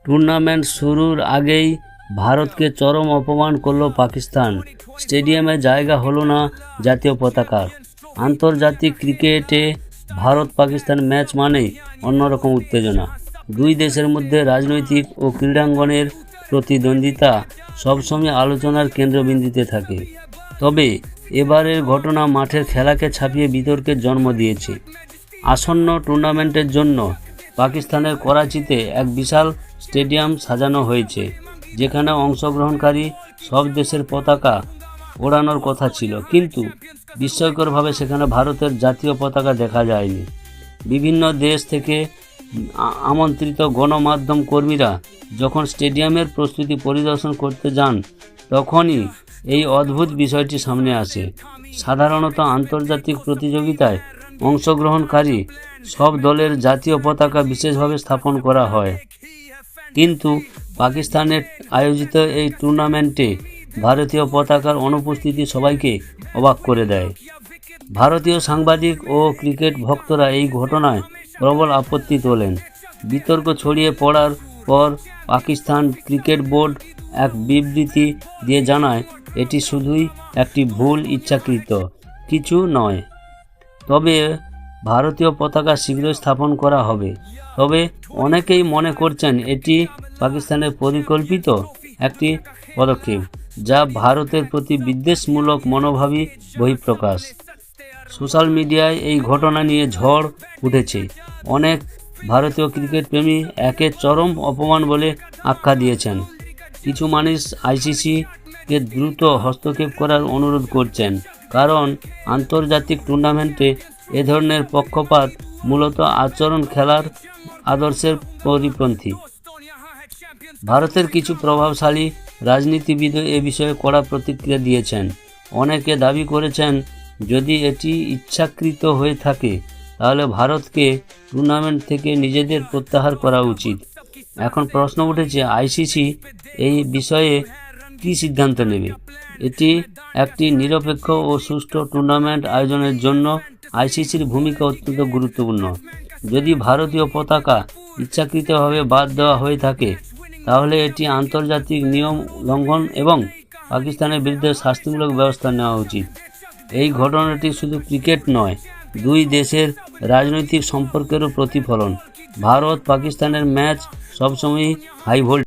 Tournament শুরুর আগেই ভারতকে চরম অপমান করল পাকিস্তান। স্টেডিয়ামে জায়গা হলো না জাতীয় পতাকার। আন্তর্জাতিক ক্রিকেটে ভারত পাকিস্তান ম্যাচ মানেই অন্যরকম উত্তেজনা। দুই দেশের মধ্যে রাজনৈতিক ও ক্রীড়াঙ্গনের প্রতিদ্বন্দ্বিতা সবসময় আলোচনার কেন্দ্রবিন্দুতে থাকে। তবে এবারের ঘটনা মাঠের খেলাকে ছাপিয়ে বিতর্কের জন্ম দিয়েছে। আসন্ন টুর্নামেন্টের জন্য পাকিস্তানের করাচিতে এক বিশাল স্টেডিয়াম সাজানো হয়েছে, যেখানে অংশগ্রহণকারী সব দেশের পতাকা ওড়ানোর কথা ছিল, কিন্তু বিস্ময়করভাবে সেখানে ভারতের জাতীয় পতাকা দেখা যায়নি। বিভিন্ন দেশ থেকে আমন্ত্রিত গণমাধ্যম কর্মীরা যখন স্টেডিয়ামের প্রস্তুতি পরিদর্শন করতে যান, তখনই এই অদ্ভুত বিষয়টি সামনে আসে। সাধারণত আন্তর্জাতিক প্রতিযোগিতায় অংশগ্রহণকারী সব দলের জাতীয় পতাকা বিশেষভাবে স্থাপন করা হয়, কিন্তু পাকিস্তানের আয়োজিত এই টুর্নামেন্টে ভারতীয় পতাকার অনুপস্থিতি সবাইকে অবাক করে দেয়। ভারতীয় সাংবাদিক ও ক্রিকেট ভক্তরা এই ঘটনায় প্রবল আপত্তি তোলেন। বিতর্ক ছড়িয়ে পড়ার পর পাকিস্তান ক্রিকেট বোর্ড এক বিবৃতি দিয়ে জানায়, এটি শুধুই একটি ভুল, ইচ্ছাকৃত কিছু নয়। তবে ভারতীয় পতাকা শীঘ্রই স্থাপন করা হবে। তবে অনেকেই মনে করছেন এটি পাকিস্তানের পরিকল্পিত একটি পদক্ষেপ, যা ভারতের প্রতি বিদ্বেষমূলক মনোভাবই বহিঃপ্রকাশ। সোশ্যাল মিডিয়ায় এই ঘটনা নিয়ে ঝড় উঠেছে। অনেক ভারতীয় ক্রিকেট প্রেমী একে চরম অপমান বলে আখ্যা দিয়েছেন। কিছু মানুষ আইসিসিকে দ্রুত হস্তক্ষেপ করার অনুরোধ করছেন, কারণ আন্তর্জাতিক টুর্নামেন্টে এ ধরনের পক্ষপাত মূলত আচরণ খেলার আদর্শের পরিপন্থী। ভারতের কিছু প্রভাবশালী রাজনীতিবিদও এ বিষয়ে কড়া প্রতিক্রিয়া দিয়েছেন। অনেকে দাবি করেছেন, যদি এটি ইচ্ছাকৃত হয়ে থাকে তাহলে ভারতকে টুর্নামেন্ট থেকে নিজেদের প্রত্যাহার করা উচিত। এখন প্রশ্ন উঠেছে, আইসিসি এই বিষয়ে কী সিদ্ধান্ত নেবে? এটি একটি নিরপেক্ষ ও সুষ্ঠু টুর্নামেন্ট আয়োজনের জন্য আইসিসির ভূমিকা অত্যন্ত গুরুত্বপূর্ণ। যদি ভারতীয় পতাকা ইচ্ছাকৃতভাবে বাদ দেওয়া হয়ে থাকে, তাহলে এটি আন্তর্জাতিক নিয়ম লঙ্ঘন এবং পাকিস্তানের বিরুদ্ধে শাস্তিমূলক ব্যবস্থা নেওয়া উচিত। এই ঘটনাটি শুধু ক্রিকেট নয়, দুই দেশের রাজনৈতিক সম্পর্কেরও প্রতিফলন। ভারত পাকিস্তানের ম্যাচ সবসময়ই হাই ভোল্টেজ।